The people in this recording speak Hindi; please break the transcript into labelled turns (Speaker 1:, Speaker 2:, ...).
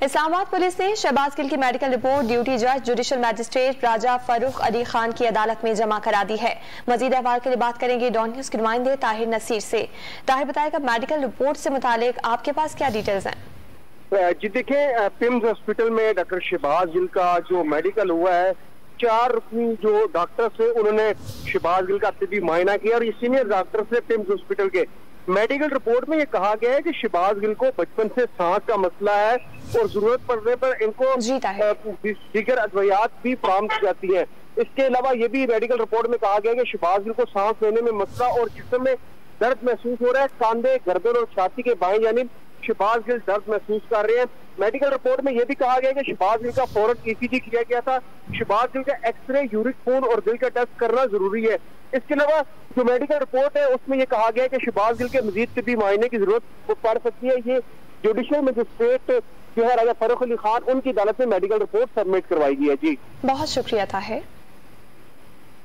Speaker 1: इस्लामाबाद पुलिस ने शहबाज गिल की मेडिकल रिपोर्ट ड्यूटी जज जुडिशल मैजिस्ट्रेट राजा फरूख अली खान की अदालत में जमा करा दी है। मजीद अहवाल के लिए बात करेंगे डॉन न्यूज के नुमाइंदे ताहिर नसीर से। ताहिर, बताएगा मेडिकल रिपोर्ट से मुतालिक आपके पास क्या डिटेल्स हैं?
Speaker 2: जी देखिए, पिम्स हॉस्पिटल में डॉक्टर शहबाज गिल का जो मेडिकल हुआ है, 4 जो डॉक्टर थे उन्होंने शहबाज गिल का तिब्बी मुआयना किया और ये सीनियर डॉक्टर थे पिम्स हॉस्पिटल के। मेडिकल रिपोर्ट में ये कहा गया है कि शहबाज गिल को बचपन से सांस का मसला है और जरूरत पड़ने पर इनको दीगर अद्वियात भी फराहम की जाती है। इसके अलावा ये भी मेडिकल रिपोर्ट में कहा गया है कि शहबाज गिल को सांस लेने में मसला और जिस्म में दर्द महसूस हो रहा है। कांधे, गर्दन और छाती के बाएं जानिब शहबाज गिल दर्द महसूस कर रहे हैं। मेडिकल रिपोर्ट में यह भी कहा गया कि शहबाज गिल का फौरन ECG किया गया था। शहबाज गिल का एक्सरे, यूरिक खून और दिल का टेस्ट करना जरूरी है। इसके अलावा जो मेडिकल रिपोर्ट है उसमें यह कहा गया है कि शहबाज गिल के मजीद तिब्बी मुआयने की जरूरत पड़ सकती है। ये जुडिशल मजिस्ट्रेट जो है राजा फरूख अली खान, उनकी अदालत में मेडिकल रिपोर्ट सबमिट करवाई गई है। जी
Speaker 1: बहुत शुक्रिया ताहिर।